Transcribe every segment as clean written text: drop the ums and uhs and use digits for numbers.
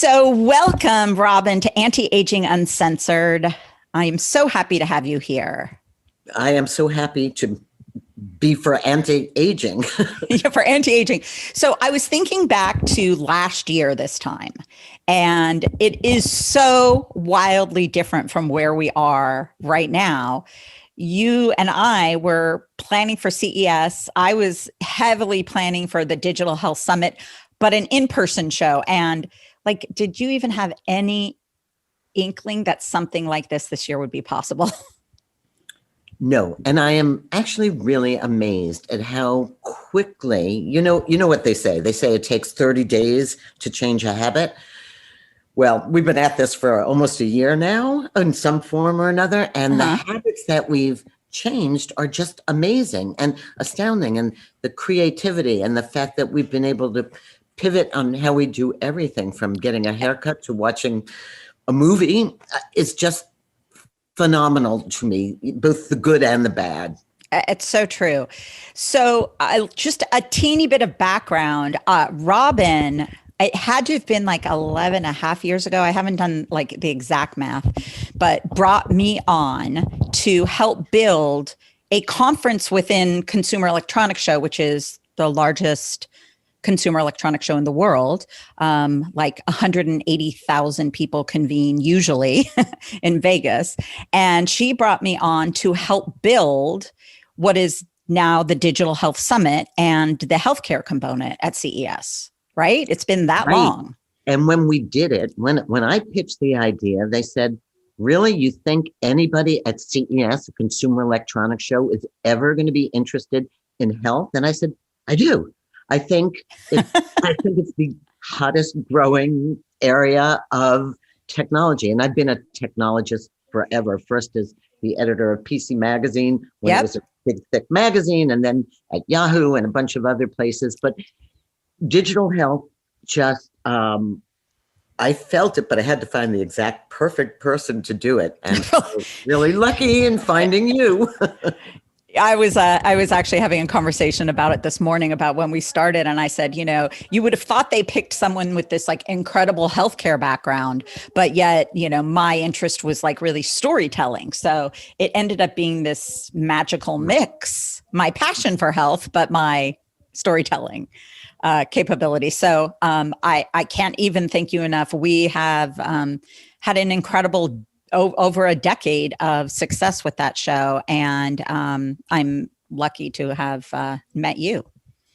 So, welcome, Robin, to Anti-Aging Uncensored. I am so happy to have you here. I am so happy to be for anti-aging. Yeah, for anti-aging. So, I was thinking back to last year this time, and it is so wildly different from where we are right now. You and I were planning for CES. I was heavily planning for the Digital Health Summit, but an in-person show. And like, did you even have any inkling that something like this year would be possible? No, and I am actually really amazed at how quickly, you know what they say. They say it takes 30 days to change a habit. Well, we've been at this for almost a year now in some form or another, and the habits that we've changed are just amazing and astounding. And the creativity and the fact that we've been able to pivot on how we do everything from getting a haircut to watching a movie is just phenomenal to me, both the good and the bad. It's so true. So, just a teeny bit of background. Robin, it had to have been like 11 and a half years ago. I haven't done like the exact math, but brought me on to help build a conference within Consumer Electronics Show, which is the largest consumer electronics show in the world. Like 180,000 people convene usually in Vegas. And she brought me on to help build what is now the Digital Health Summit and the healthcare component at CES, right? It's been that long. And when we did it, when I pitched the idea, they said, really, you think anybody at CES, a consumer electronics show, is ever going to be interested in health? And I said, I do. I think it's the hottest growing area of technology. And I've been a technologist forever, first as the editor of PC Magazine, when it was a big, thick magazine, and then at Yahoo and a bunch of other places. But digital health just, I felt it, but I had to find the exact perfect person to do it. And I was really lucky in finding you. I was actually having a conversation about it this morning about when we started. And I said, you would have thought they picked someone with this like incredible healthcare background, but yet, my interest was like really storytelling. So it ended up being this magical mix, my passion for health, but my storytelling capability. So I can't even thank you enough. We have had an incredible over a decade of success with that show. And I'm lucky to have met you.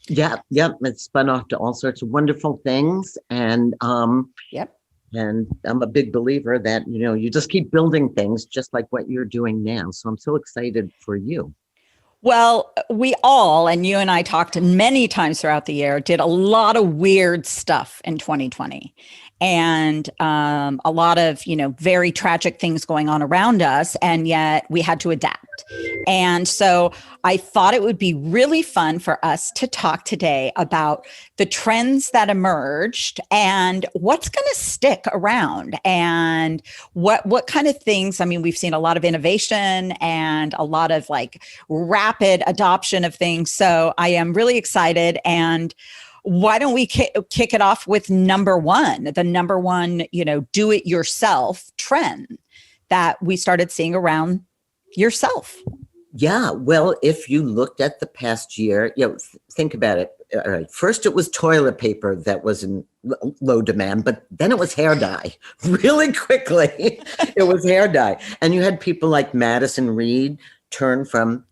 Yeah. It's spun off to all sorts of wonderful things. And and I'm a big believer that, you just keep building things just like what you're doing now. So I'm so excited for you. Well, we all, and you and I talked many times throughout the year, did a lot of weird stuff in 2020. And a lot of, very tragic things going on around us. And yet we had to adapt. And so I thought it would be really fun for us to talk today about the trends that emerged and what's going to stick around and what kind of things. I mean, we've seen a lot of innovation and a lot of like rapid adoption of things. So I am really excited. And why don't we kick it off with the number one, do it yourself trend that we started seeing around yourself? Yeah. Well, if you looked at the past year, think about it. All right. First, it was toilet paper that was in low demand, but then it was hair dye. Really quickly, it was hair dye. And you had people like Madison Reed turn from,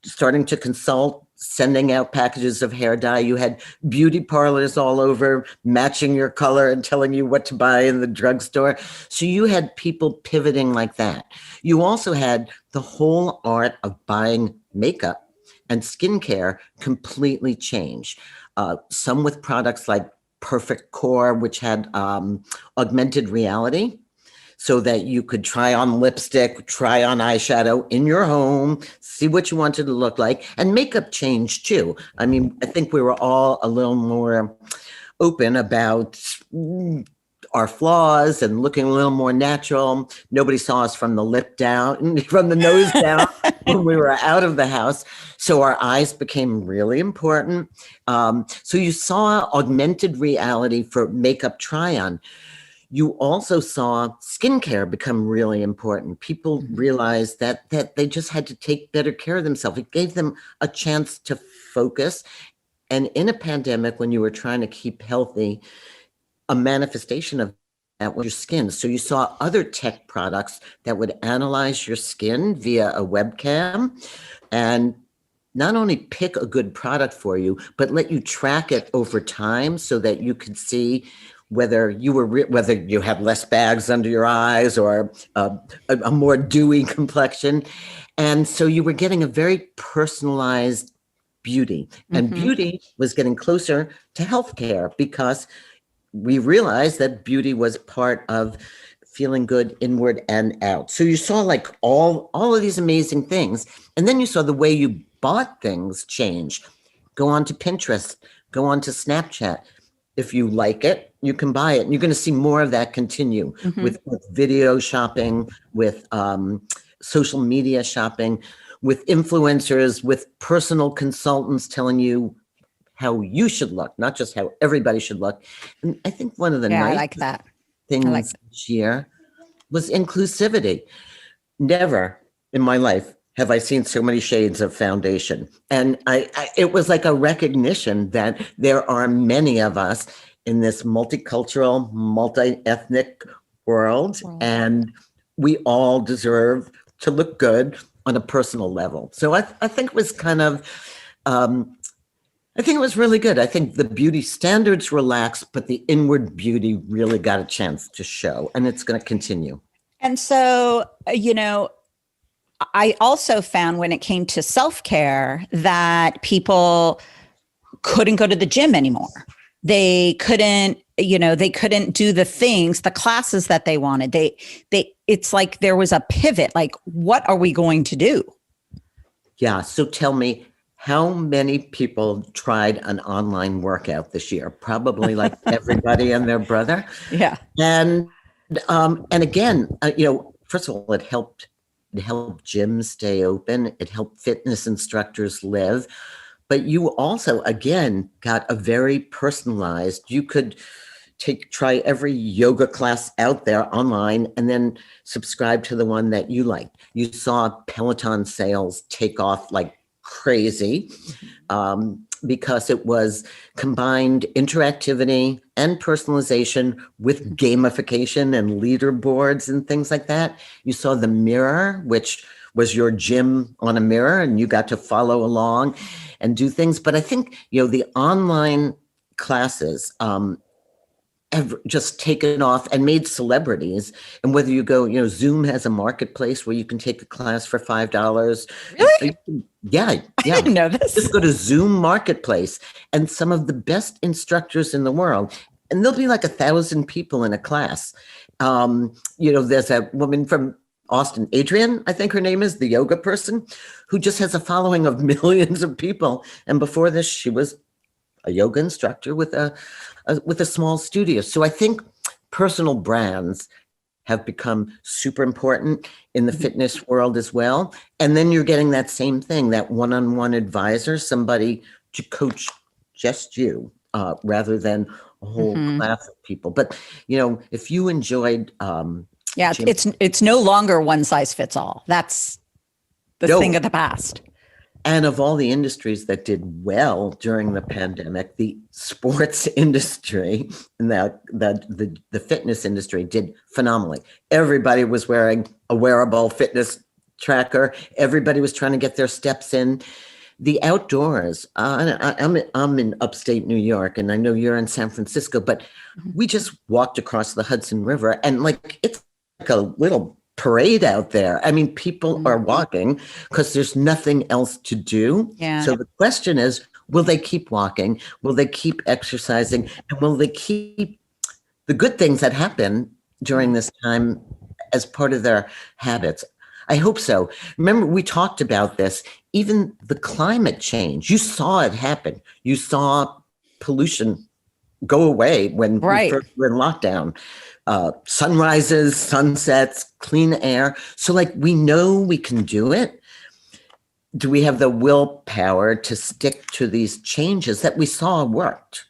starting to consult, sending out packages of hair dye. You had beauty parlors all over matching your color and telling you what to buy in the drugstore. So you had people pivoting like that. You also had the whole art of buying makeup and skincare completely change. Some with products like Perfect Core, which had augmented reality, so that you could try on lipstick, try on eyeshadow in your home, see what you wanted to look like, and makeup changed too. I mean, I think we were all a little more open about our flaws and looking a little more natural. Nobody saw us from the lip down, from the nose down. when we were out of the house. So our eyes became really important. So you saw augmented reality for makeup try-on. You also saw skincare become really important. People realized that they just had to take better care of themselves. It gave them a chance to focus. And in a pandemic, when you were trying to keep healthy, a manifestation of that was your skin. So you saw other tech products that would analyze your skin via a webcam and not only pick a good product for you, but let you track it over time so that you could see whether you have less bags under your eyes or a more dewy complexion. And so you were getting a very personalized beauty. And beauty was getting closer to healthcare because we realized that beauty was part of feeling good inward and out. So you saw like all of these amazing things. And then you saw the way you bought things change. Go on to Pinterest, go on to Snapchat. If you like it, you can buy it. And you're going to see more of that continue with video shopping, with social media shopping, with influencers, with personal consultants telling you how you should look, not just how everybody should look. And I think one of the nice things this year was inclusivity. Never in my life have I seen so many shades of foundation. And it was like a recognition that there are many of us in this multicultural, multi-ethnic world, and we all deserve to look good on a personal level. So I think it was kind of, I think it was really good. I think the beauty standards relaxed, but the inward beauty really got a chance to show, and it's going to continue. And so, I also found when it came to self-care that people couldn't go to the gym anymore. They couldn't do the classes that they wanted. It's like there was a pivot. Like, what are we going to do? Yeah. So tell me, how many people tried an online workout this year? Probably like everybody and their brother. Yeah. And again, first of all, it helped gyms stay open. It helped fitness instructors live. But you also, again, got a very personalized, you could try every yoga class out there online and then subscribe to the one that you liked. You saw Peloton sales take off like crazy because it was combined interactivity and personalization with gamification and leaderboards and things like that. You saw the mirror, which was your gym on a mirror, and you got to follow along and do things. But I think, the online classes have just taken off and made celebrities. And whether you go, Zoom has a marketplace where you can take a class for $5. Really? Yeah. I didn't know this. Just go to Zoom Marketplace, and some of the best instructors in the world, and there'll be like 1,000 people in a class. There's a woman from Austin, Adrienne, I think her name is, the yoga person, who just has a following of millions of people. And before this, she was a yoga instructor with a small studio. So I think personal brands have become super important in the fitness world as well. And then you're getting that same thing, that one-on-one advisor, somebody to coach just you rather than a whole class of people. But, if you enjoyed... it's no longer one size fits all. That's the thing of the past. And of all the industries that did well during the pandemic, the sports industry and the fitness industry did phenomenally. Everybody was wearing a wearable fitness tracker. Everybody was trying to get their steps in. The outdoors, I'm in upstate New York, and I know you're in San Francisco, but we just walked across the Hudson River, and it's like a little parade out there. I mean, people are walking because there's nothing else to do. Yeah. So the question is, will they keep walking? Will they keep exercising? And will they keep the good things that happen during this time as part of their habits? I hope so. Remember, we talked about this, even the climate change. You saw it happen. You saw pollution go away when we first were in lockdown. Sunrises, sunsets, clean air. So we know we can do it. do we have the willpower to stick to these changes that we saw worked?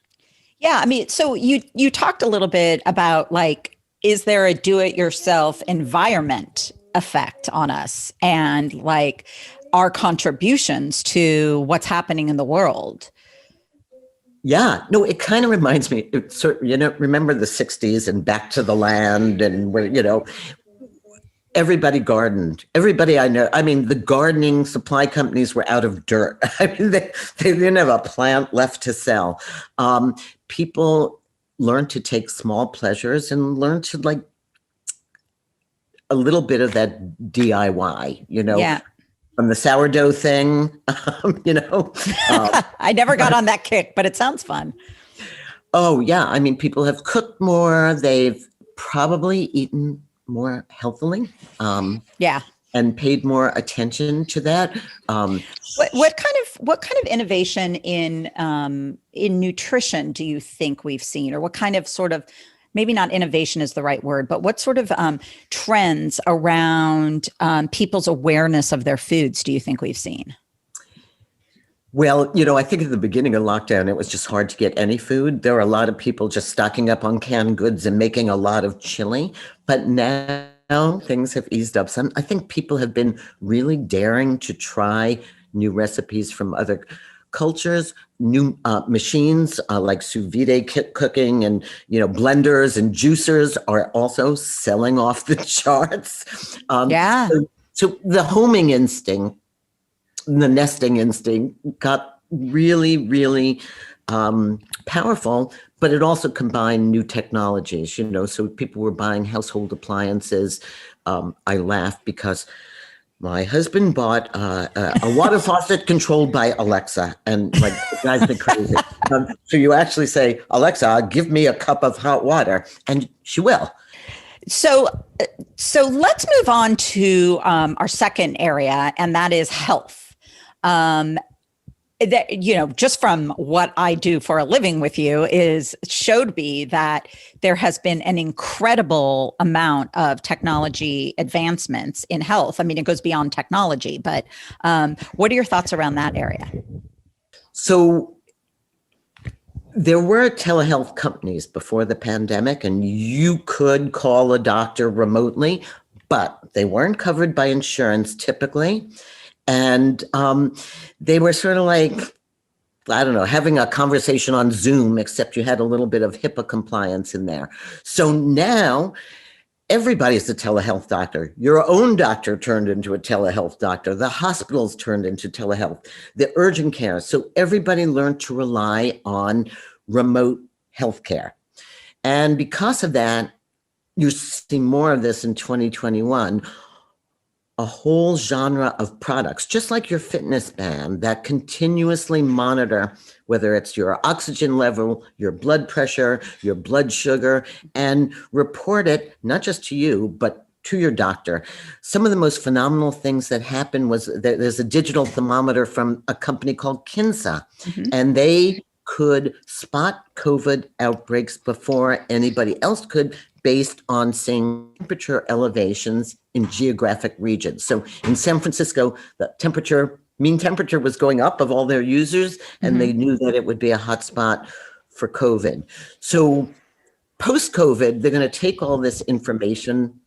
Yeah, I mean, so you talked a little bit about like, is there a do-it-yourself environment effect on us and like our contributions to what's happening in the world? Yeah, no, it kind of reminds me, remember the 60s and Back to the Land and where, everybody gardened. Everybody I know, I mean, the gardening supply companies were out of dirt. I mean, they didn't have a plant left to sell. People learned to take small pleasures and learn to like a little bit of that DIY, Yeah. from the sourdough thing, I never got on that kick, but it sounds fun. Oh, yeah. I mean, people have cooked more. They've probably eaten more healthily. Yeah. And paid more attention to that. What kind of innovation in nutrition do you think we've seen, or what kind of sort of, maybe not innovation is the right word, but what sort of trends around people's awareness of their foods do you think we've seen? Well, I think at the beginning of lockdown, it was just hard to get any food. There were a lot of people just stocking up on canned goods and making a lot of chili. But now things have eased up some. I think people have been really daring to try new recipes from other cultures, new machines like sous vide cooking, and blenders and juicers are also selling off the charts. Yeah. So the homing instinct, the nesting instinct got really, really powerful, but it also combined new technologies, so people were buying household appliances. I laugh because my husband bought a water faucet controlled by Alexa, and like it drives me crazy. So you actually say, Alexa, give me a cup of hot water, and she will. So let's move on to our second area, and that is health. That, just from what I do for a living with you showed me that there has been an incredible amount of technology advancements in health. I mean, it goes beyond technology, but what are your thoughts around that area? So there were telehealth companies before the pandemic, and you could call a doctor remotely, but they weren't covered by insurance typically. And they were sort of like, I don't know, having a conversation on Zoom, except you had a little bit of HIPAA compliance in there. So now everybody's a telehealth doctor. Your own doctor turned into a telehealth doctor. The hospitals turned into telehealth, the urgent care. So everybody learned to rely on remote healthcare. And because of that, you see more of this in 2021. A whole genre of products, just like your fitness band, that continuously monitor whether it's your oxygen level, your blood pressure, your blood sugar, and report it not just to you, but to your doctor. Some of the most phenomenal things that happened was there's a digital thermometer from a company called Kinsa, and they could spot COVID outbreaks before anybody else could, based on seeing temperature elevations in geographic regions. So in San Francisco, the mean temperature was going up of all their users, and they knew that it would be a hotspot for COVID. So post-COVID, they're going to take all this information,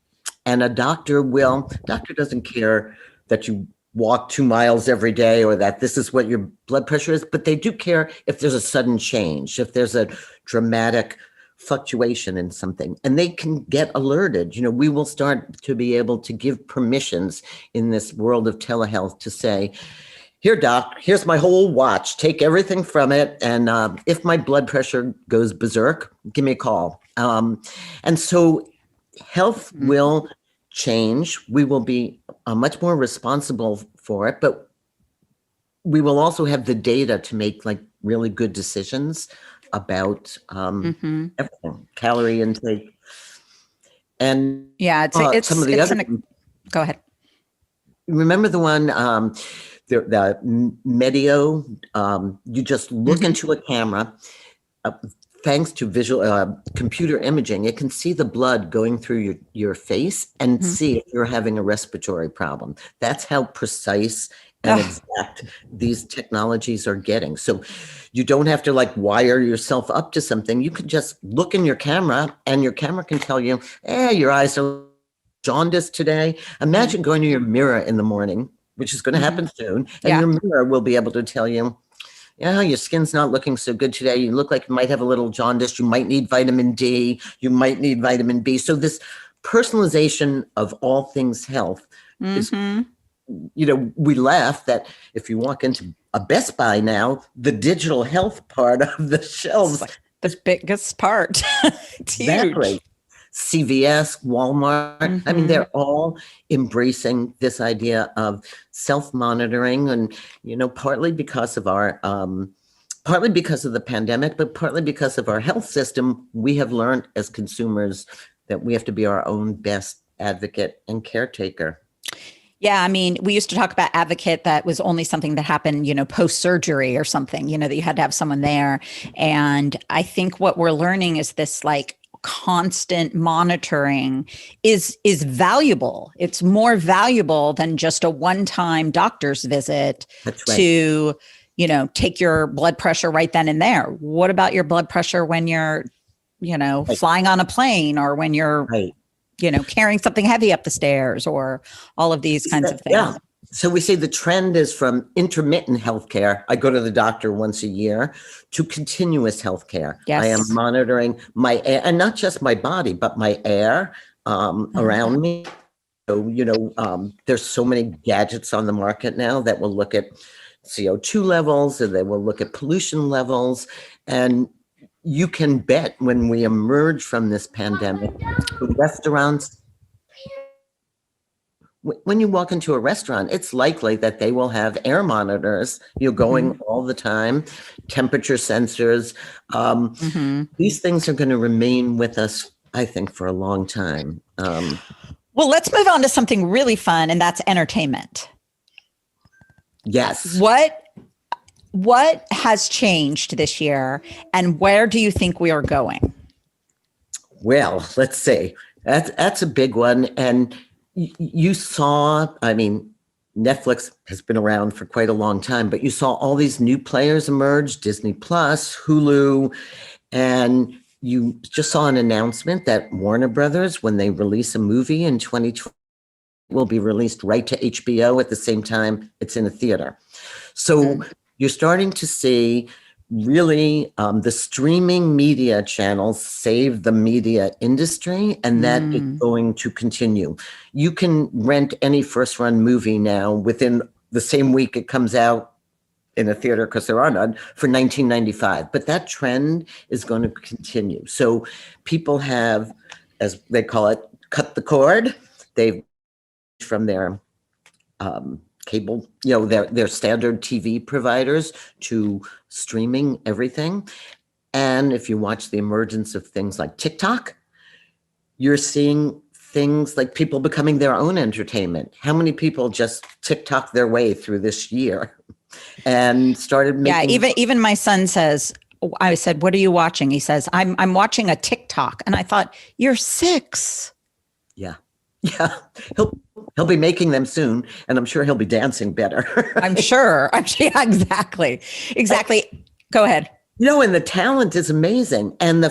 and a doctor doesn't care that you walk 2 miles every day or that this is what your blood pressure is, but they do care if there's a sudden change, if there's a dramatic fluctuation in something, and they can get alerted. We will start to be able to give permissions in this world of telehealth to say, here, doc, here's my whole watch, take everything from it. And if my blood pressure goes berserk, give me a call. And so health will change. We will be much more responsible for it, but we will also have the data to make like really good decisions about everything, calorie intake, and it's some of the other. Go ahead. Remember the one, the Medio? You just look into a camera. Thanks to visual computer imaging, it can see the blood going through your face and see if you're having a respiratory problem. That's how precise and exact these technologies are getting. So you don't have to like wire yourself up to something. You can just look in your camera and your camera can tell you, your eyes are jaundiced today. Imagine going to your mirror in the morning, which is going to happen soon, and your mirror will be able to tell you, yeah, your skin's not looking so good today. You look like you might have a little jaundice. You might need vitamin D. You might need vitamin B. So this personalization of all things health is, we laugh that if you walk into a Best Buy now, the digital health part of the shelves, like the biggest part. It's exactly. huge. CVS, Walmart. I mean, they're all embracing this idea of self-monitoring, and partly because of partly because of the pandemic, but partly because of our health system. We have learned as consumers that we have to be our own best advocate and caretaker. Yeah, I mean, we used to talk about advocate that was only something that happened, post-surgery or something, that you had to have someone there. And I think what we're learning is this like constant monitoring is valuable. It's more valuable than just a one-time doctor's visit. That's right. To, take your blood pressure right then and there. What about your blood pressure when you're, Right. flying on a plane, or when you're, Right. carrying something heavy up the stairs, or all of these kinds of things? Yeah. So we say the trend is from intermittent healthcare. I go to the doctor once a year, to continuous healthcare. Yes. I am monitoring my air, and not just my body, but my air around me. So, there's so many gadgets on the market now that will look at CO2 levels, and they will look at pollution levels. And you can bet when we emerge from this pandemic, the restaurants, when you walk into a restaurant, it's likely that they will have air monitors, going all the time, temperature sensors. These things are going to remain with us, I think, for a long time. Well, let's move on to something really fun, and that's entertainment. Yes. What has changed this year, and where do you think we are going? Well, let's see. That's a big one. And you saw, I mean, Netflix has been around for quite a long time, but you saw all these new players emerge, Disney Plus, Hulu, and you just saw an announcement that Warner Brothers, when they release a movie in 2020, will be released right to HBO at the same time it's in a theater. So you're starting to see really the streaming media channels save the media industry, and that is going to continue. You can rent any first run movie now within the same week it comes out in a theater, because there are none, for $19.95. But that trend is going to continue. So people have, as they call it, cut the cord. They've from their cable, their standard TV providers, to streaming everything. And if you watch the emergence of things like TikTok, you're seeing things like people becoming their own entertainment. How many people just TikTok their way through this year and started making? Yeah, even my son says, I said, "What are you watching?" He says, I'm watching a TikTok. And I thought, you're 6. Yeah. He'll be making them soon, and I'm sure he'll be dancing better. I'm sure. Yeah, exactly. Go ahead. And the talent is amazing. And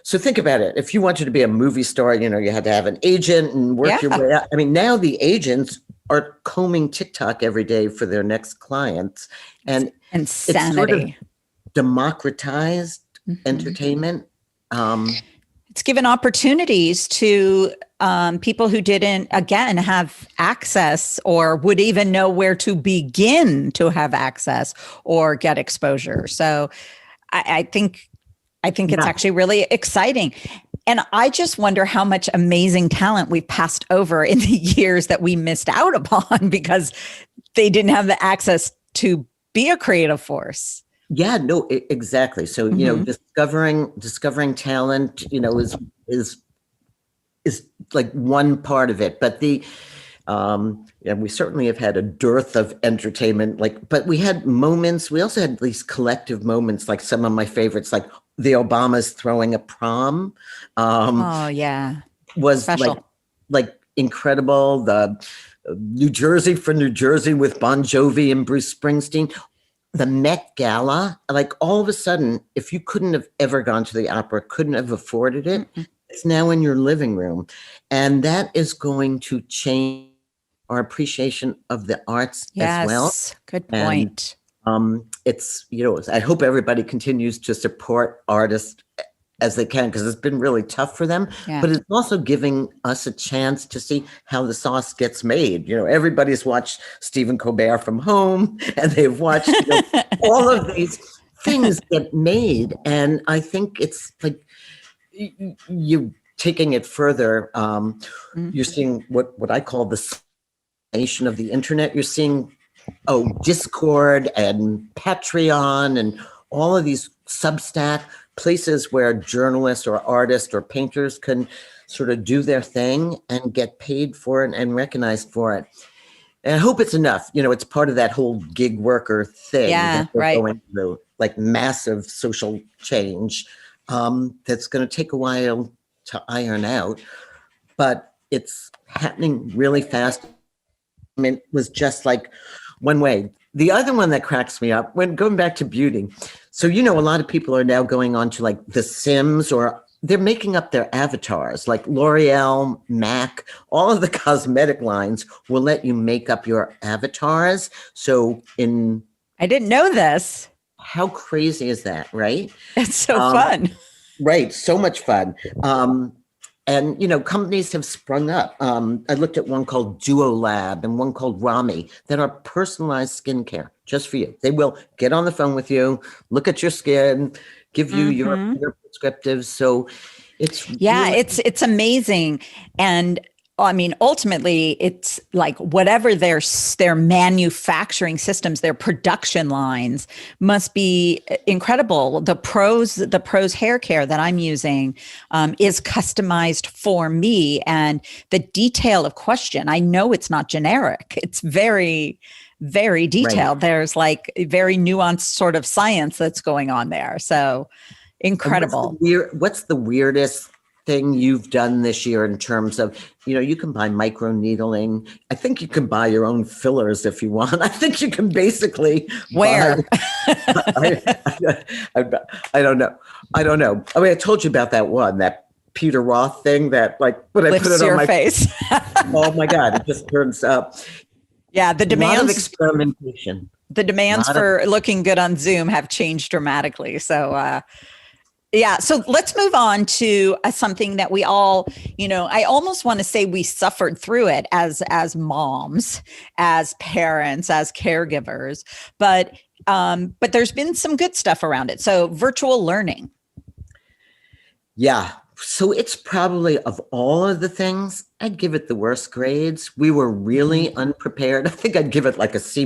so think about it. If you wanted to be a movie star, you had to have an agent and work your way out. I mean, now the agents are combing TikTok every day for their next clients. And insanity. It's sort of democratized entertainment. It's given opportunities to people who didn't, again, have access, or would even know where to begin to have access or get exposure. So I think it's actually really exciting. And I just wonder how much amazing talent we've passed over in the years that we missed out upon because they didn't have the access to be a creative force. Yeah, no, exactly. So, discovering talent, is like one part of it, but we certainly have had a dearth of entertainment, but we had moments, we also had these collective moments, like some of my favorites, like the Obamas throwing a prom. Oh yeah. Was special. like incredible. The New Jersey for New Jersey with Bon Jovi and Bruce Springsteen. The Met Gala, like all of a sudden, if you couldn't have ever gone to the opera, couldn't have afforded it, it's now in your living room. And that is going to change our appreciation of the arts as well. Yes, good point. It's, I hope everybody continues to support artists as they can, because it's been really tough for them, but it's also giving us a chance to see how the sauce gets made. Everybody's watched Stephen Colbert from home, and they've watched all of these things get made. And I think it's like you taking it further. You're seeing what I call the nation of the internet. You're seeing, Discord and Patreon and all of these Substack places where journalists or artists or painters can sort of do their thing and get paid for it and recognized for it. And I hope it's enough. It's part of that whole gig worker thing that we're going through, like massive social change that's going to take a while to iron out, but it's happening really fast. I mean, it was just like one way. The other one that cracks me up, when going back to beauty. So, a lot of people are now going on to like The Sims, or they're making up their avatars, like L'Oreal, MAC, all of the cosmetic lines will let you make up your avatars. So I didn't know this. How crazy is that, right? It's so fun. Right. So much fun. And, companies have sprung up. I looked at one called Duo Lab and one called Rami that are personalized skincare just for you. They will get on the phone with you, look at your skin, give you your prescriptives. So it's it's amazing. And I mean, ultimately, it's like whatever their manufacturing systems, their production lines must be incredible. The pros hair care that I'm using is customized for me, and the detail of question, I know it's not generic. It's very, very detailed. Right. There's like very nuanced sort of science that's going on there. So incredible. What's the weirdest thing you've done this year in terms of, you can buy micro needling. I think you can buy your own fillers if you want. I think you can basically where I don't know. I mean, I told you about that one, that Peter Roth thing that like when I put it on my face. Oh my God, it just turns up. Yeah, the demands, a lot of experimentation. The demands for looking good on Zoom have changed dramatically. So so let's move on to something that we all, I almost want to say we suffered through it as moms, as parents, as caregivers, but there's been some good stuff around it. So virtual learning. Yeah. So it's probably, of all of the things, I'd give it the worst grades. We were really unprepared. I think I'd give it like a C-.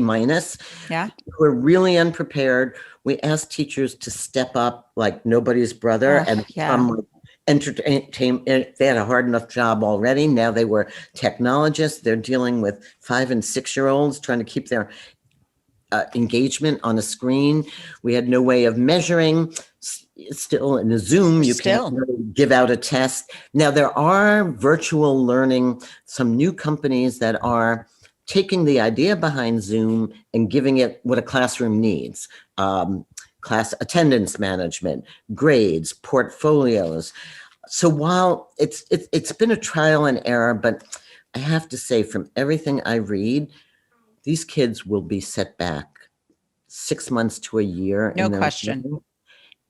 Yeah. We're really unprepared. We asked teachers to step up like nobody's brother and become entertain. They had a hard enough job already. Now they were technologists. They're dealing with 5 and 6-year-olds, trying to keep their engagement on a screen. We had no way of measuring. Still in a Zoom, you can't really give out a test. Now there are virtual learning, some new companies that are taking the idea behind Zoom and giving it what a classroom needs. Class attendance management, grades, portfolios. So while it's been a trial and error, but I have to say, from everything I read, these kids will be set back 6 months to a year. No question. Learning,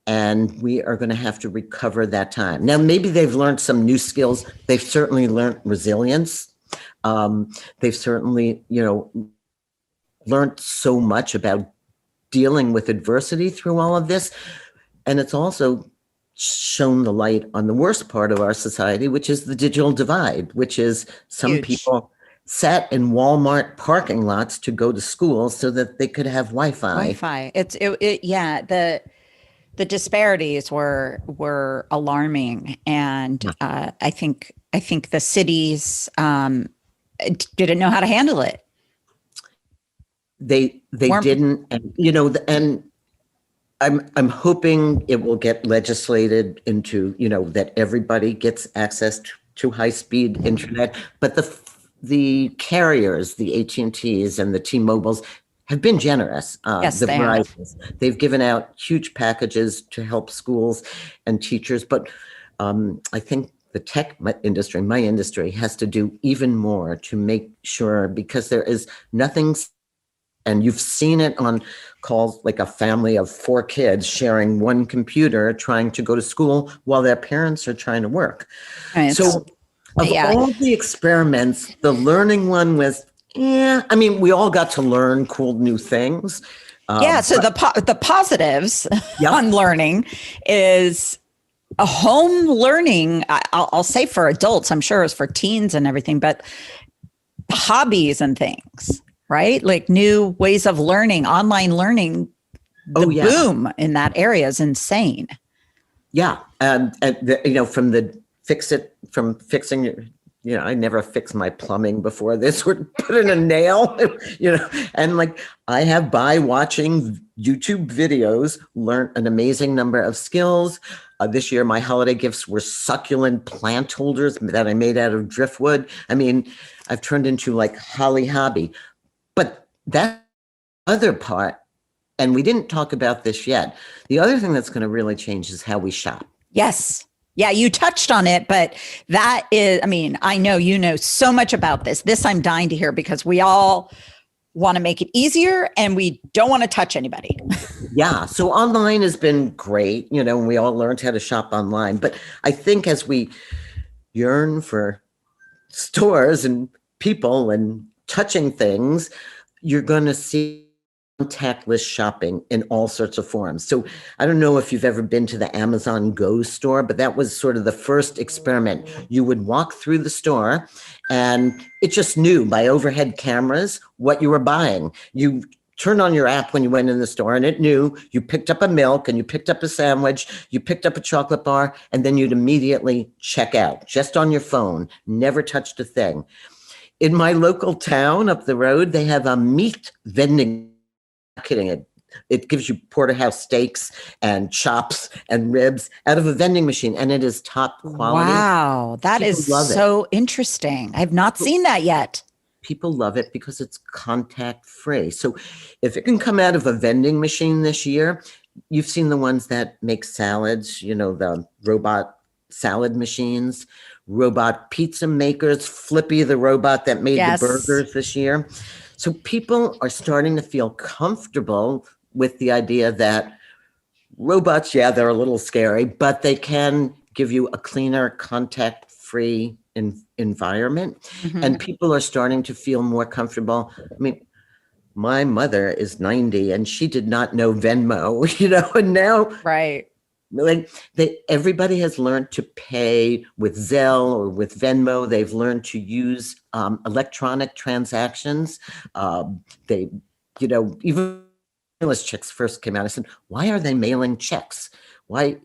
and we are going to have to recover that time. Now, maybe they've learned some new skills. They've certainly learned resilience. They've certainly, learned so much about dealing with adversity through all of this. And it's also shown the light on the worst part of our society, which is the digital divide, which is some Huge. People sat in Walmart parking lots to go to school so that they could have Wi-Fi. The disparities were alarming, and I think the cities didn't know how to handle it. They didn't, and I'm hoping it will get legislated into, that everybody gets access to to high-speed internet, but the carriers, the AT&Ts and the T-Mobiles, have been generous. Yes, The they have. Verizons, they've given out huge packages to help schools and teachers, but I think the tech industry, my industry, has to do even more to make sure, because there is nothing, and you've seen it on calls, like a family of 4 kids sharing one computer, trying to go to school while their parents are trying to work. And it's, So of yeah. all the experiments, the learning one was, yeah, I mean, we all got to learn cool new things. Yeah. So the positives Yep. on learning is a home learning. I'll say for adults, I'm sure it's for teens and everything, but hobbies and things, right? Like new ways of learning, online learning, the boom in that area is insane. Yeah. From fixing your, I never fixed my plumbing before this, would put in a nail, and like I have, by watching YouTube videos, learned an amazing number of skills. This year, my holiday gifts were succulent plant holders that I made out of driftwood. I mean, I've turned into like Holly Hobby. But that other part, and we didn't talk about this yet, the other thing that's going to really change is how we shop. Yes. Yeah, you touched on it, but that is, I mean, I know you know so much about this. This I'm dying to hear, because we all want to make it easier and we don't want to touch anybody. Yeah. So online has been great, and we all learned how to shop online. But I think as we yearn for stores and people and touching things, you're going to see contactless shopping in all sorts of forms. So I don't know if you've ever been to the Amazon Go store, but that was sort of the first experiment. You would walk through the store and it just knew by overhead cameras what you were buying. You turned on your app when you went in the store and it knew you picked up a milk and you picked up a sandwich, you picked up a chocolate bar, and then you'd immediately check out just on your phone, never touched a thing. In my local town up the road, they have a meat vending. Not kidding. It gives you porterhouse steaks and chops and ribs out of a vending machine, and it is top quality. Wow, that is so interesting. I have not seen that yet. People love it because it's contact free. So if it can come out of a vending machine this year, you've seen the ones that make salads, the robot salad machines, robot pizza makers, Flippy, the robot that made the burgers this year. So people are starting to feel comfortable with the idea that robots, they're a little scary, but they can give you a cleaner, contact-free environment. Mm-hmm. And people are starting to feel more comfortable. I mean, my mother is 90 and she did not know Venmo, and now right. Like everybody has learned to pay with Zelle or with Venmo. They've learned to use electronic transactions. Even stimulus checks first came out, I said, why are they mailing checks? Why,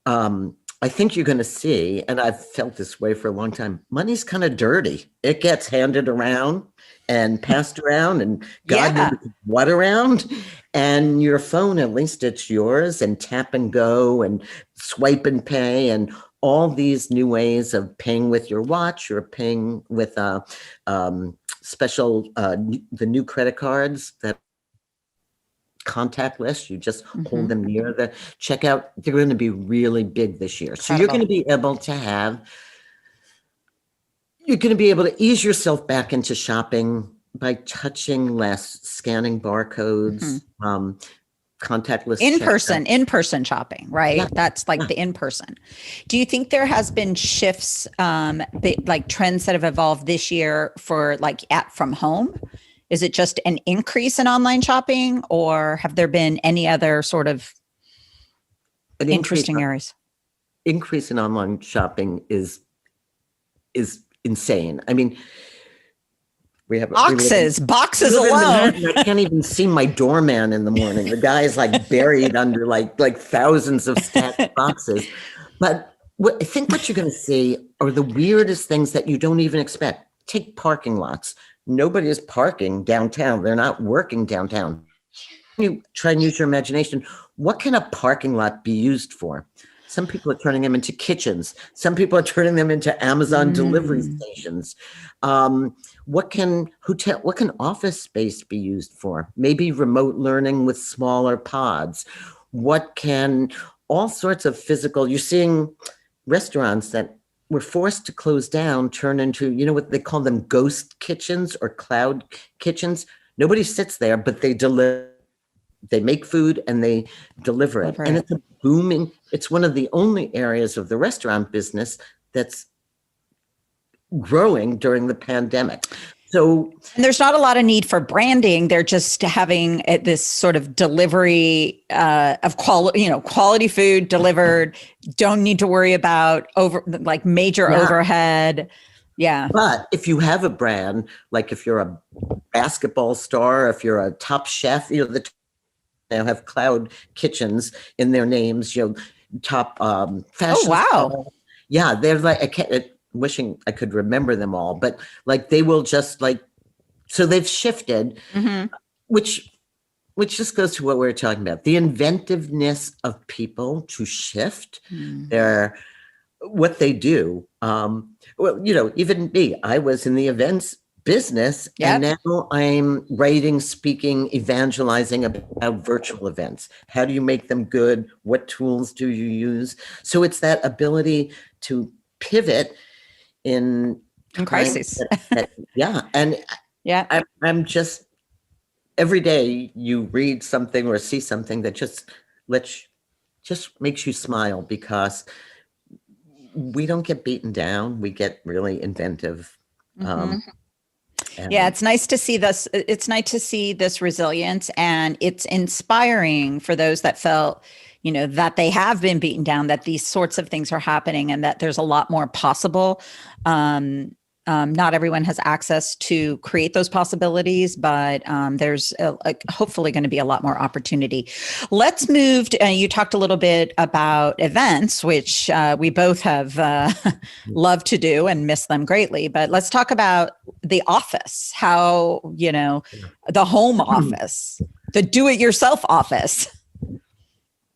I think you're going to see, and I've felt this way for a long time, money's kind of dirty. It gets handed around and passed around and God knows what around. And your phone, at least it's yours, and tap and go and swipe and pay and all these new ways of paying with your watch or paying with special, the new credit cards that contactless, you just hold them near the checkout. They're going to be really big this year. So you're going to be able to ease yourself back into shopping by touching less, scanning barcodes, contactless in-person shopping, right? Yeah. That's like the in-person. Do you think there has been shifts, like trends that have evolved this year for like from home? Is it just an increase in online shopping, or have there been any other sort of interesting areas? Increase in online shopping is insane. I mean, we have boxes alone. I can't even see my doorman in the morning. The guy is like buried under like thousands of stacked boxes. But I think what you're going to see are the weirdest things that you don't even expect. Take parking lots. Nobody is parking downtown. They're not working downtown. You try and use your imagination. What can a parking lot be used for? Some people are turning them into kitchens. Some people are turning them into Amazon delivery stations. What can office space be used for? Maybe remote learning with smaller pods. What can all sorts of physical, you're seeing restaurants that were forced to close down turn into, you know what they call them, ghost kitchens or cloud kitchens. Nobody sits there, but they deliver. They make food and they deliver it. And it's a booming, it's one of the only areas of the restaurant business that's growing during the pandemic. So and there's not a lot of need for branding. They're just having this sort of delivery of quality food delivered. Don't need to worry about major overhead. Yeah. But if you have a brand, like if you're a basketball star, if you're a top chef, the now have cloud kitchens in their names, top fashion. Oh, wow. Style. Yeah, they're like, wishing I could remember them all, but like they will just so they've shifted, which just goes to what we were talking about, the inventiveness of people to shift what they do. Even me, I was in the events business, and now I'm writing, speaking, evangelizing about virtual events. How do you make them good? What tools do you use? So it's that ability to pivot in crisis. I'm just, every day you read something or see something that just makes you smile, because we don't get beaten down. We get really inventive. It's nice to see this. It's nice to see this resilience, and it's inspiring for those that felt, that they have been beaten down, that these sorts of things are happening, and that there's a lot more possible. Not everyone has access to create those possibilities, but there's hopefully going to be a lot more opportunity. Let's move to, you talked a little bit about events, which we both have loved to do and miss them greatly, but let's talk about the office, how, the home office, the do-it-yourself office.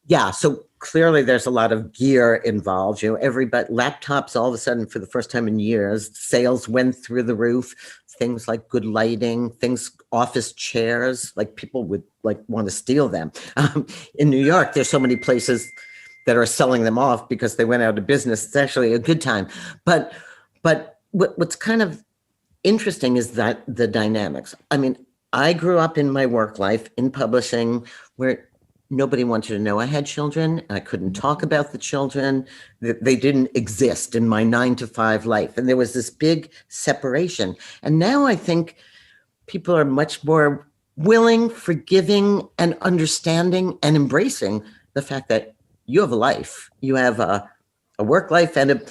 Yeah, so clearly there's a lot of gear involved. Everybody, laptops, all of a sudden, for the first time in years, sales went through the roof. Things like good lighting, office chairs, like people would want to steal them. In New York, there's so many places that are selling them off because they went out of business. It's actually a good time. But what's kind of interesting is that the dynamics. I mean, I grew up in my work life in publishing where nobody wanted to know I had children. I couldn't talk about the children. They didn't exist in my 9-to-5 life. And there was this big separation. And now I think people are much more willing, forgiving, and understanding and embracing the fact that you have a life. You have a work life and a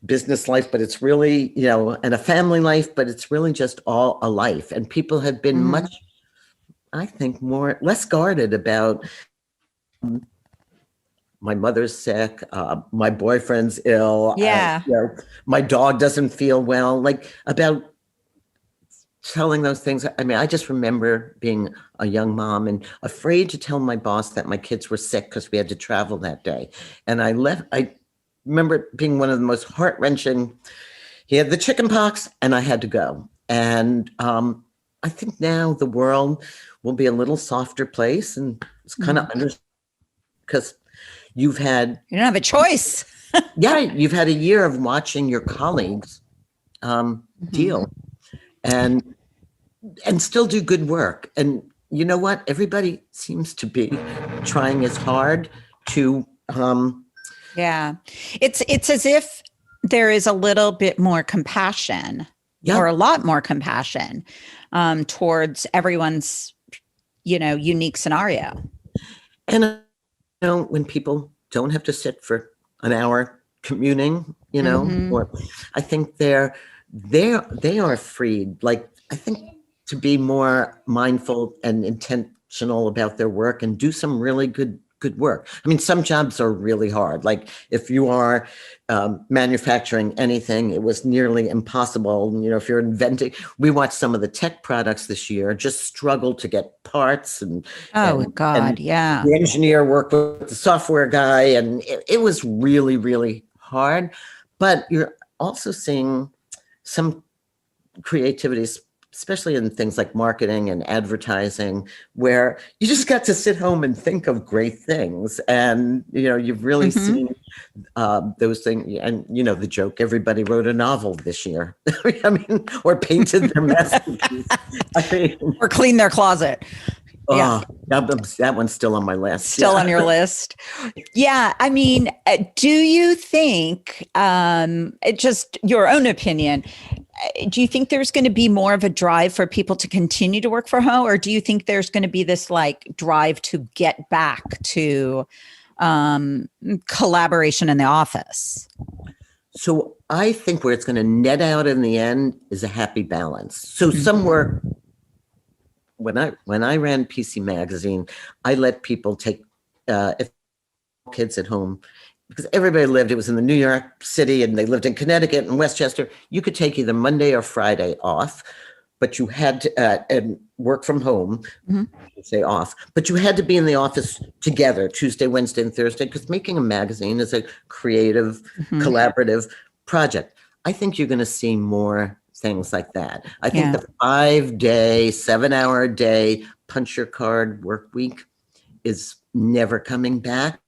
business life, but it's really, and a family life, but it's really just all a life. And people have been much, I think, less guarded about, my mother's sick, my boyfriend's ill, my dog doesn't feel well, about telling those things. I mean, I just remember being a young mom and afraid to tell my boss that my kids were sick because we had to travel that day. And I remember being one of the most heart-wrenching. He had the chicken pox and I had to go. And I think now the world will be a little softer place, and it's kind of because you don't have a choice. You've had a year of watching your colleagues deal and still do good work. And you know what? Everybody seems to be trying as hard to. It's as if there is a little bit more compassion, or a lot more compassion towards everyone's, unique scenario. And when people don't have to sit for an hour commuting, or I think they are freed. I think to be more mindful and intentional about their work and do some really good good work. I mean, some jobs are really hard. Like if you are manufacturing anything, it was nearly impossible. You know, if you're inventing, we watched some of the tech products this year just struggle to get parts, Oh and God, yeah. the engineer worked with the software guy, and it was really, really hard. But you're also seeing some creativity, especially in things like marketing and advertising, where you just got to sit home and think of great things. And, you know, you've really Mm-hmm. seen those things. And, you know, the joke, everybody wrote a novel this year. I mean, or painted their masterpiece. I mean, Or clean their closet. Yeah. oh, that one's still on my list. Still on your list. Yeah. I mean, do you think, just your own opinion, do you think there's going to be more of a drive for people to continue to work from home? Or do you think there's going to be this like drive to get back to collaboration in the office? So I think where it's going to net out in the end is a happy balance. So somewhere when I ran PC Magazine, I let people take if kids at home, because everybody lived, it was in the New York City and they lived in Connecticut and Westchester. You could take either Monday or Friday off, but you had to and work from home, say off, but you had to be in the office together Tuesday, Wednesday, and Thursday, because making a magazine is a creative, collaborative project. I think you're going to see more things like that. I think the 5-day, 7-hour-a-day punch your card work week is never coming back.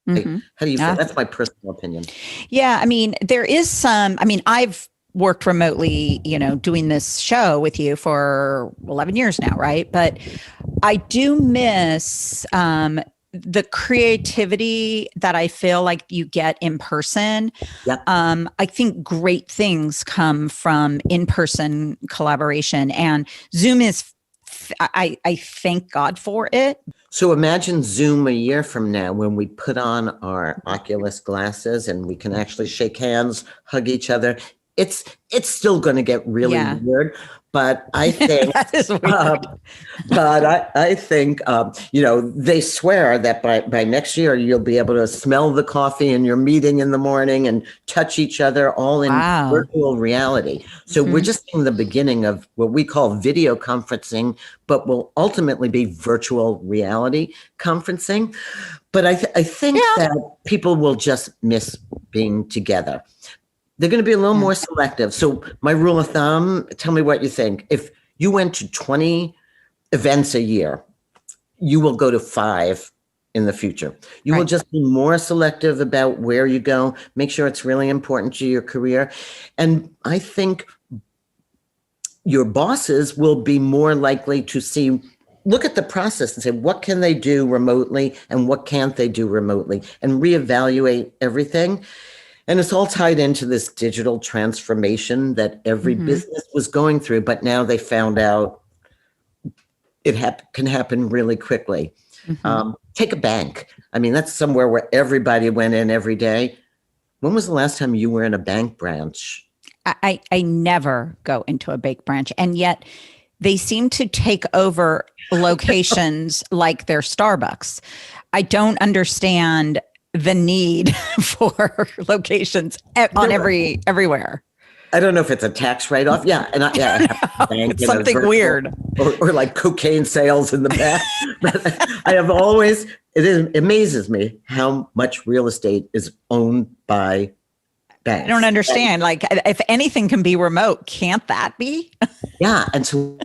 How do you feel? That's my personal opinion. Yeah. I mean, there is some, I mean, I've worked remotely, you know, doing this show with you for 11 years now, right? But I do miss the creativity that I feel like you get in person. Yep. I think great things come from in-person collaboration, and Zoom is, I thank God for it. So imagine Zoom a year from now when we put on our Oculus glasses and we can actually shake hands, hug each other. It's still going to get really weird, but I think that is weird. But I think you know, they swear that by next year you'll be able to smell the coffee in your meeting in the morning and touch each other all in virtual reality. So we're just in the beginning of what we call video conferencing, but will ultimately be virtual reality conferencing. But I think that people will just miss being together. They're going to be a little more selective. So my rule of thumb, tell me what you think. If you went to 20 events a year, you will go to 5 in the future. You will just be more selective about where you go. Make sure it's really important to your career. And I think your bosses will be more likely to look at the process and say, what can they do remotely and what can't they do remotely, and reevaluate everything. And it's all tied into this digital transformation that every business was going through, but now they found out it can happen really quickly. Take a bank. I mean, that's somewhere where everybody went in every day. When was the last time you were in a bank branch? I never go into a bank branch, and yet they seem to take over locations like they're Starbucks. I don't understand the need for locations everywhere. I don't know if it's a tax write-off. Yeah, and I have it's something weird, or like cocaine sales in the back. But I have always. It amazes me how much real estate is owned by banks. I don't understand. Like, if anything can be remote, can't that be? Yeah, and so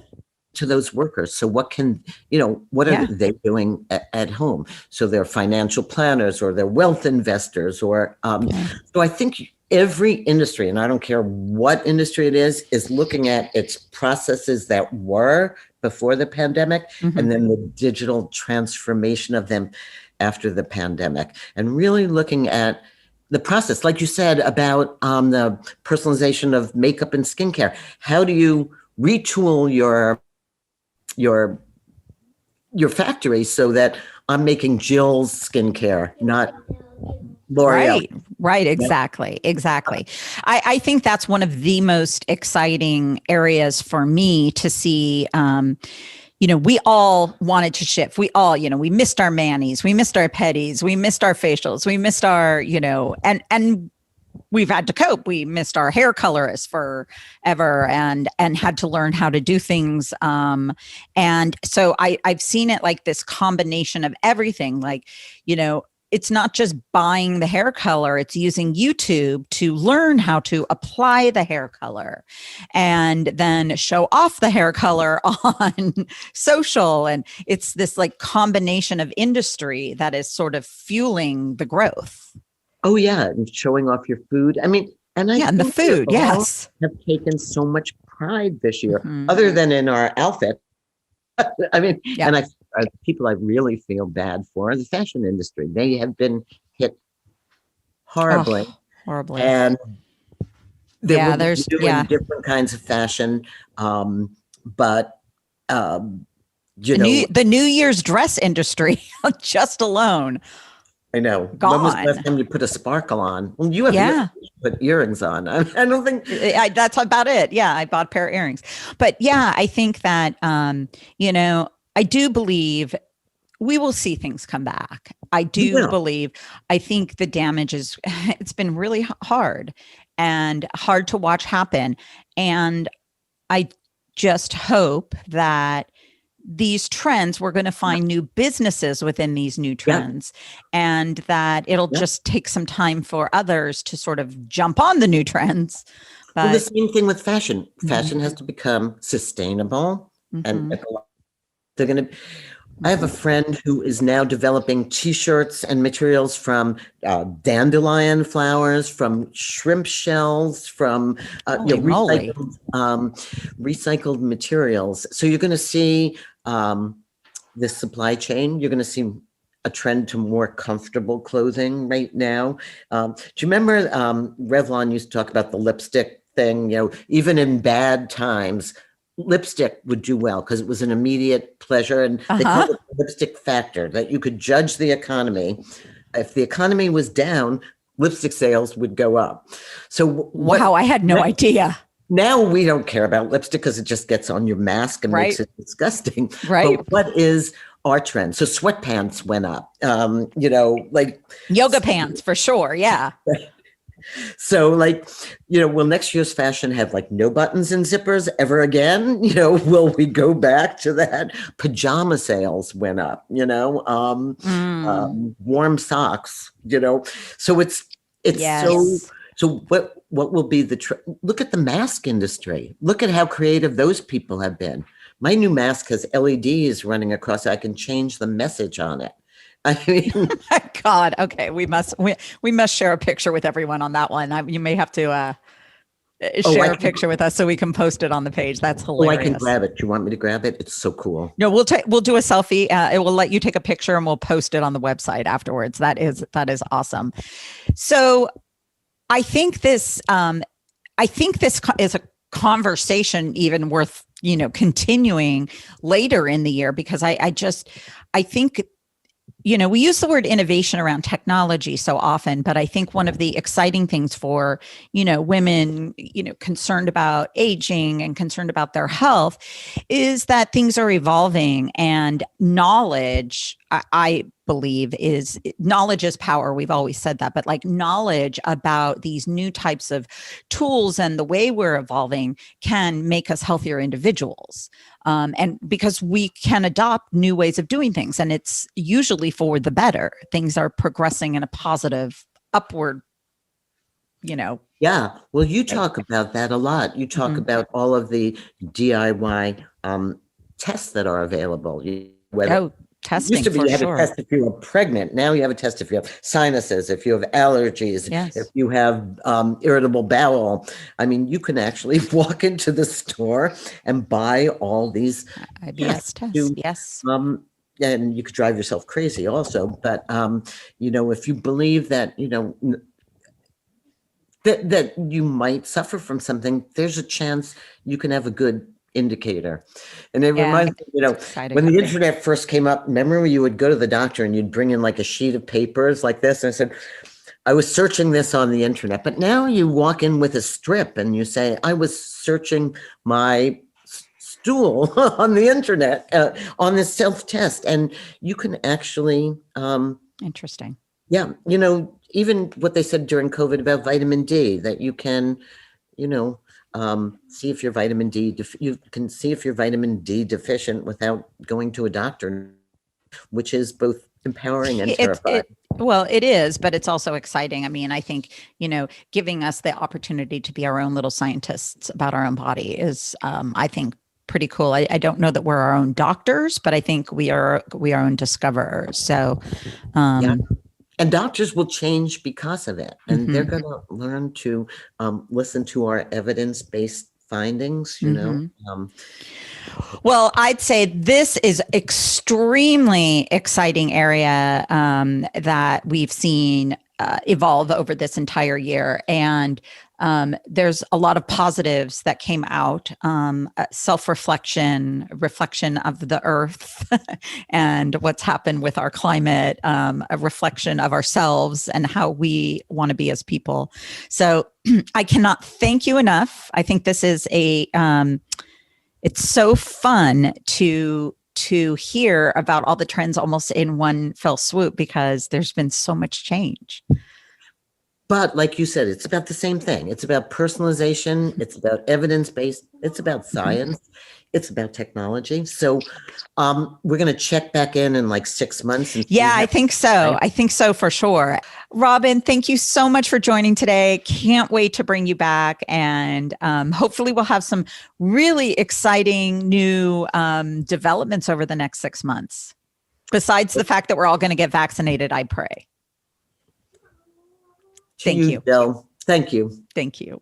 to those workers. So what are they doing at home? So they're financial planners or they're wealth investors or, so I think every industry, and I don't care what industry it is looking at its processes that were before the pandemic and then the digital transformation of them after the pandemic, and really looking at the process, like you said, about the personalization of makeup and skincare. How do you retool your factory so that I'm making Jill's skincare, not L'Oreal? Right. Exactly. I think that's one of the most exciting areas for me to see, we all wanted to shift. We all, we missed our manis, we missed our pedis, we missed our facials, we missed our, and we've had to cope. We missed our hair colorist forever and had to learn how to do things. And so I've seen it like this combination of everything. Like, it's not just buying the hair color, it's using YouTube to learn how to apply the hair color and then show off the hair color on social. And it's this like combination of industry that is sort of fueling the growth. Oh yeah, and showing off your food. I mean, and and the food, yes, have taken so much pride this year, other than in our outfit. I mean, and people I really feel bad for the fashion industry. They have been hit horribly, horribly, and there's doing different kinds of fashion, but the New Year's dress industry just alone. I know. Gone. When was the last time you put a sparkle on? Well, you have put earrings on. I don't think that's about it. Yeah, I bought a pair of earrings. But yeah, I think that, I do believe we will see things come back. I do believe, I think the damage it's been really hard and hard to watch happen. And I just hope that these trends, we're going to find new businesses within these new trends, and that it'll just take some time for others to sort of jump on the new trends. But well, the same thing with fashion. Fashion has to become sustainable, and they're going to. I have a friend who is now developing T-shirts and materials from dandelion flowers, from shrimp shells, from recycled materials. So you're going to see this supply chain. You're going to see a trend to more comfortable clothing right now. Do you remember Revlon used to talk about the lipstick thing? Even in bad times, lipstick would do well because it was an immediate pleasure, and they call it the lipstick factor, that you could judge the economy. If the economy was down, lipstick sales would go up. So wow, I had no idea. Now we don't care about lipstick because it just gets on your mask and makes it disgusting. Right. But what is our trend? So sweatpants went up, like yoga pants for sure. Yeah. So will next year's fashion have like no buttons and zippers ever again? Will we go back to that? Pajama sales went up, warm socks, so it's so what will be the look at the mask industry. Look at how creative those people have been. My new mask has LEDs running across. I can change the message on it. I mean, God. Okay, we must share a picture with everyone on that one. You may have to share a picture with us so we can post it on the page. That's hilarious. I can grab it. Do you want me to grab it? It's so cool. No, we'll do a selfie. It will let you take a picture and we'll post it on the website afterwards. That is awesome. So I think this is a conversation even worth continuing later in the year, because I think we use the word innovation around technology so often, but I think one of the exciting things for, women, concerned about aging and concerned about their health is that things are evolving, and knowledge, I believe, is knowledge is power. We've always said that, but like knowledge about these new types of tools and the way we're evolving can make us healthier individuals. And because we can adopt new ways of doing things, and it's usually for the better. Things are progressing in a positive upward, Yeah. Well, you talk about that a lot. You talk about all of the DIY tests that are available. Testing, used to be you had a test if you were pregnant. Now you have a test if you have sinuses, if you have allergies, if you have irritable bowel. I mean, you can actually walk into the store and buy all these IBS tests. Yes. And you could drive yourself crazy also. But, if you believe that, that you might suffer from something, there's a chance you can have a good indicator. And it reminds me, when the internet first came up, remember when you would go to the doctor and you'd bring in like a sheet of papers like this, and I said, I was searching this on the internet. But now you walk in with a strip and you say, I was searching my stool on the internet on this self-test, and you can actually Interesting. yeah, even what they said during COVID about vitamin D, that you can, you know, see if you're you can see if you're vitamin D deficient without going to a doctor, which is both empowering and terrifying. Well, it is, but it's also exciting. I mean, I think, giving us the opportunity to be our own little scientists about our own body is, I think, pretty cool. I don't know that we're our own doctors, but I think we are our own discoverers. So, Yeah. And doctors will change because of it. And they're mhm. going to learn to listen to our evidence-based findings, Well, I'd say this is extremely exciting area that we've seen evolve over this entire year. And there's a lot of positives that came out, self-reflection, reflection of the earth and what's happened with our climate, a reflection of ourselves and how we want to be as people. So I cannot thank you enough. I think this is it's so fun to hear about all the trends almost in one fell swoop, because there's been so much change. But like you said, it's about the same thing. It's about personalization. It's about evidence-based. It's about science. It's about technology. So we're going to check back in like 6 months. And yeah, I think so. Right? I think so for sure. Robin, thank you so much for joining today. Can't wait to bring you back. And hopefully we'll have some really exciting new developments over the next 6 months. Besides the fact that we're all going to get vaccinated, I pray. Thank you. Bill. Thank you. Thank you.